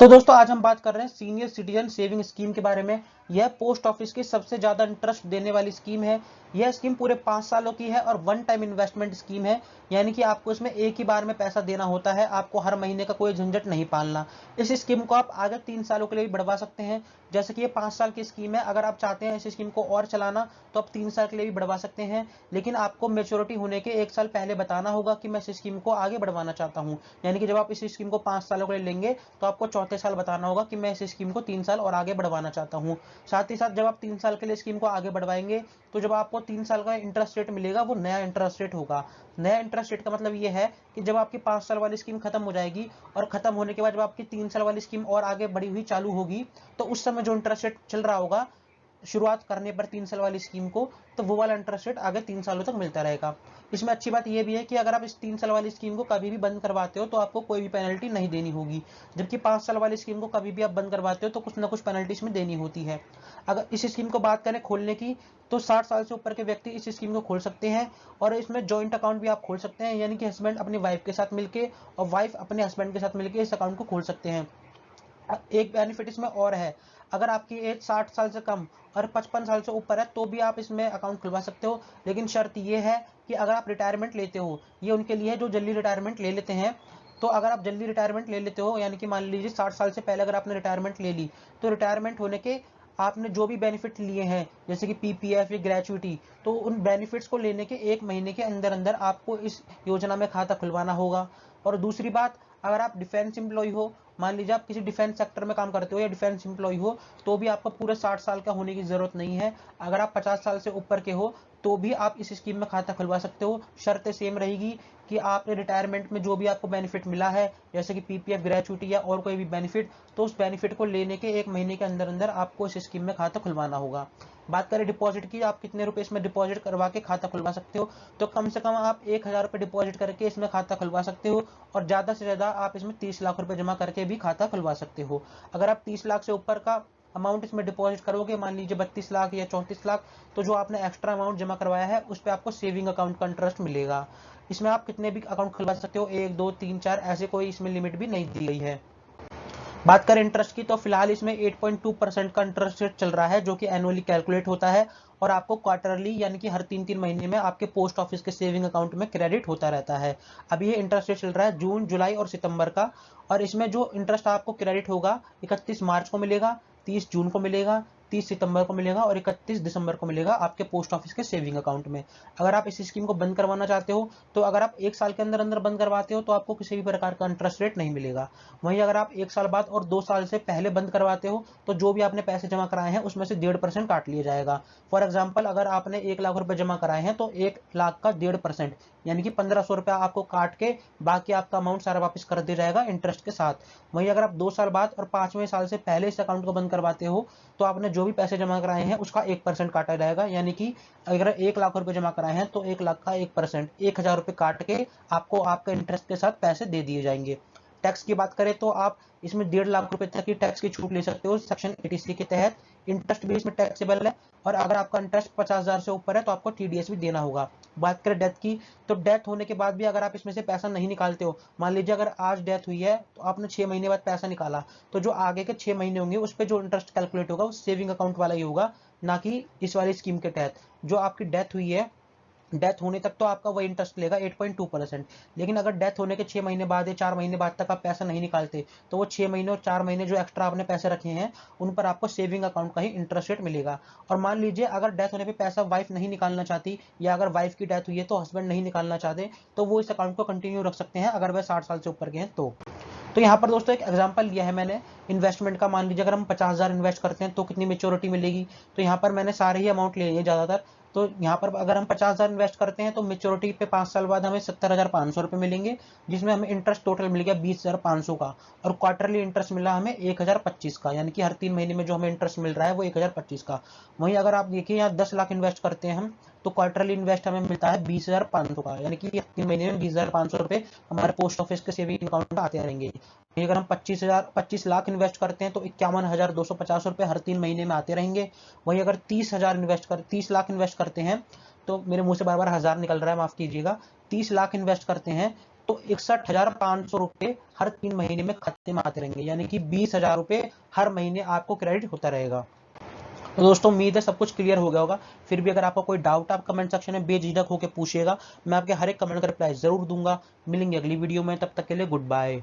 तो दोस्तों आज हम बात कर रहे हैं सीनियर सिटीजन सेविंग स्कीम के बारे में। यह पोस्ट ऑफिस की सबसे ज्यादा इंटरेस्ट देने वाली स्कीम है। यह स्कीम पूरे 5 सालों की है और वन टाइम इन्वेस्टमेंट स्कीम है, यानी कि आपको इसमें एक ही बार में पैसा देना होता है, आपको हर महीने का कोई झंझट नहीं पालना। इस स्कीम को आप आगे 3 सालों के लिए भी बढ़वा सकते हैं। जैसे कि ये 5 साल की स्कीम है, अगर आप चाहते हैं इस स्कीम को और चलाना तो आप 3 साल के लिए भी बढ़वा सकते हैं, लेकिन आपको मेच्योरिटी होने के 1 साल पहले बताना होगा कि मैं इस स्कीम को आगे बढ़वाना चाहता हूँ। यानी कि जब आप इस स्कीम को 5 सालों के लिए लेंगे तो आपको चौथे साल बताना होगा कि मैं इस स्कीम को 3 साल और आगे बढ़वाना चाहता हूँ। साथ ही साथ जब आप 3 साल के लिए स्कीम को आगे बढ़वाएंगे तो जब आपको 3 साल का इंटरेस्ट रेट मिलेगा वो नया इंटरेस्ट रेट होगा। नया इंटरेस्ट रेट का मतलब ये है कि जब आपकी 5 साल वाली स्कीम खत्म हो जाएगी और खत्म होने के बाद जब आपकी 3 साल वाली स्कीम और आगे बढ़ी हुई चालू होगी तो उस समय जो इंटरेस्ट रेट चल रहा होगा शुरुआत करने पर 3 साल वाली स्कीम को, तो वो वाला इंटरेस्ट रेट आगे 3 सालों तक मिलता रहेगा। इसमें अच्छी बात यह भी है कि अगर आप इस 3 साल वाली स्कीम को कभी भी बंद करवाते हो तो आपको कोई भी पेनल्टी नहीं देनी होगी, जबकि 5 साल वाली स्कीम को कभी भी आप बंद करवाते हो तो कुछ ना कुछ पेनल्टी इसमें देनी होती है। अगर इस स्कीम को बात करें खोलने की, तो 60 साल से ऊपर के व्यक्ति इस स्कीम को खोल सकते हैं और इसमें जॉइंट अकाउंट भी आप खोल सकते हैं, यानी कि हस्बैंड अपनी वाइफ के साथ मिलकर और वाइफ अपने हस्बैंड के साथ मिलकर इस अकाउंट को खोल सकते हैं। एक बेनिफिट इसमें और है, अगर आपकी एज 60 साल से कम और 55 साल से ऊपर है तो भी आप इसमें अकाउंट खुलवा सकते हो, लेकिन शर्त ये है कि अगर आप रिटायरमेंट लेते हो, ये उनके लिए जो जल्दी रिटायरमेंट ले लेते हैं। तो अगर आप जल्दी रिटायरमेंट ले लेते हो, यानी कि मान लीजिए 60 साल से पहले अगर आपने रिटायरमेंट ले ली, तो रिटायरमेंट होने के आपने जो भी बेनिफिट लिए हैं जैसे कि पीपीएफ या ग्रेचुइटी, तो उन बेनिफिट्स को लेने के 1 महीने के अंदर अंदर आपको इस योजना में खाता खुलवाना होगा। और दूसरी बात, अगर आप डिफेंस एम्प्लॉय हो, मान लीजिए आप किसी डिफेंस सेक्टर में काम करते हो या डिफेंस एम्प्लॉय हो, तो भी आपको पूरे 60 साल का होने की जरूरत नहीं है। अगर आप 50 साल से ऊपर के हो तो भी आप इस स्कीम में खाता खुलवा सकते हो। शर्तें सेम रहेगी कि आपने रिटायरमेंट में जो भी आपको बेनिफिट मिला है जैसे कि पीपीएफ ग्रेचुइटी या और कोई भी बेनिफिट, तो उस बेनिफिट को लेने के 1 महीने के अंदर अंदर आपको इस स्कीम में खाता खुलवाना होगा। बात करें डिपॉजिट की, आप कितने रुपए इसमें डिपॉजिट करवा के खाता खुलवा सकते हो, तो कम से कम आप 1000 रुपए डिपॉजिट करके इसमें खाता खुलवा सकते हो और ज्यादा से ज्यादा आप इसमें 30 लाख रुपए जमा करके भी खाता खुलवा सकते हो। अगर आप 30 लाख से ऊपर का अमाउंट इसमें डिपॉजिट करोगे, मान लीजिए 32 लाख या 34 लाख, तो जो आपने एक्स्ट्रा अमाउंट जमा करवाया है उस पर आपको सेविंग अकाउंट का इंटरेस्ट मिलेगा। इसमें आप कितने भी अकाउंट खुलवा सकते हो, 1 2 3 4, ऐसे कोई इसमें लिमिट भी नहीं दी गई है। बात करें इंटरेस्ट की, तो फिलहाल इसमें 8.2% का इंटरेस्ट रेट चल रहा है, जो कि एनुअली कैलकुलेट होता है और आपको क्वार्टरली यानी कि हर 3-3 महीने में आपके पोस्ट ऑफिस के सेविंग अकाउंट में क्रेडिट होता रहता है। अब ये इंटरेस्ट रेट चल रहा है जून जुलाई और सितंबर का, और इसमें जो इंटरेस्ट आपको क्रेडिट होगा 31 मार्च को मिलेगा, 30 जून को मिलेगा, 30 सितंबर को मिलेगा और 31 दिसंबर को मिलेगा आपके पोस्ट ऑफिस के सेविंग अकाउंट में। अगर आप इस स्कीम को बंद करवाना चाहते हो, तो अगर आप 1 साल के अंदर अंदर बंद करवाते हो तो आपको किसी भी प्रकार का इंटरेस्ट रेट नहीं मिलेगा। वहीं अगर आप 1 साल बाद और 2 साल से पहले बंद करवाते हो तो जो भी आपने पैसे जमा कराए हैं उसमें से 1.5% काट लिया जाएगा। फॉर एग्जाम्पल, अगर आपने 1 लाख रुपए जमा कराए हैं तो 1 लाख का 1.5% यानी कि 1500 रुपया आपको काट के बाकी आपका अमाउंट सारा वापस कर दिया जाएगा इंटरेस्ट के साथ। वहीं अगर आप 2 साल बाद और 5वें साल से पहले इस अकाउंट को बंद करवाते हो तो आपने जो भी पैसे जमा कराए हैं उसका 1% काटा जाएगा, यानी कि अगर 1 लाख रुपए जमा कराए हैं तो 1 लाख का 1%, 1000 रुपए काट के आपको आपके इंटरेस्ट के साथ पैसे दे दिए जाएंगे। टैक्स की बात करें तो आप इसमें 1.5 लाख रुपए तक की टैक्स की छूट ले सकते हो सेक्शन 80C के तहत। इंटरेस्ट भी इसमें टैक्सेबल है और अगर आपका इंटरेस्ट 50,000 से ऊपर है तो आपको टीडीएस भी देना होगा। बात करें डेथ की, तो डेथ होने के बाद भी अगर आप इसमें से पैसा नहीं निकालते हो, मान लीजिए अगर आज डेथ हुई है तो आपने 6 महीने बाद पैसा निकाला, तो जो आगे के 6 महीने होंगे उस पर जो इंटरेस्ट कैलकुलेट होगा वो सेविंग अकाउंट वाला ही होगा, ना कि इस वाली स्कीम के तहत। जो आपकी डेथ हुई है, डेथ होने तक तो आपका वही इंटरेस्ट लेगा 8.2%, लेकिन अगर डेथ होने के 6 महीने बाद या 4 महीने बाद तक आप पैसा नहीं निकालते तो वो 6 महीने और 4 महीने जो एक्स्ट्रा आपने पैसे रखे हैं उन पर आपको सेविंग अकाउंट का ही इंटरेस्ट रेट मिलेगा। और मान लीजिए अगर डेथ होने पे पैसा वाइफ नहीं निकालना चाहती या अगर वाइफ की डेथ हुई है तो हस्बैंड नहीं निकालना चाहते, तो वो इस अकाउंट को कंटिन्यू रख सकते हैं अगर वह 60 साल से ऊपर के हैं तो यहाँ पर दोस्तों एक एग्जांपल लिया है मैंने इन्वेस्टमेंट का। मान लीजिए अगर हम 50,000 इन्वेस्ट करते हैं तो कितनी मेच्योरिटी मिलेगी, तो यहाँ पर मैंने सारे ही अमाउंट ले लिए ज्यादातर। तो यहाँ पर अगर हम 50,000 इन्वेस्ट करते हैं तो मेच्योरिटी पे 5 साल बाद हमें 70,500 रुपए मिलेंगे, जिसमें हमें इंटरेस्ट टोटल मिल गया 20,500 का, और क्वार्टरली इंटरेस्ट मिला हमें 1025 का, यानी कि हर 3 महीने में जो हमें इंटरेस्ट मिल रहा है वो 1025 का। वहीं अगर आप देखिए यहाँ 10 लाख इन्वेस्ट करते हैं हम, तो क्वार्टरली इन्वेस्ट हमें मिलता है 20,500 का, यानी कि 3 महीने में 20,500 रुपए हमारे पोस्ट ऑफिस के सेविंग अकाउंट में आते रहेंगे। अगर हम 25 लाख इन्वेस्ट करते हैं तो 51,250 रुपए हर 3 महीने में आते रहेंगे। वहीं अगर 30 लाख इन्वेस्ट करते हैं, तो मेरे मुंह से बार बार हजार निकल रहा है, माफ कीजिएगा, 30 लाख इन्वेस्ट करते हैं 61,500 रुपए हर 3 महीने में खाते में आते रहेंगे, यानी कि 20,000 रुपए हर महीने आपको क्रेडिट होता रहेगा। तो दोस्तों उम्मीद है सब कुछ क्लियर हो गया होगा। फिर भी अगर आपको कोई डाउट आप कमेंट सेक्शन में बेझिझक होकर पूछिएगा, मैं आपके हर एक कमेंट का रिप्लाई जरूर दूंगा। मिलेंगे अगली वीडियो में, तब तक के लिए गुड बाय।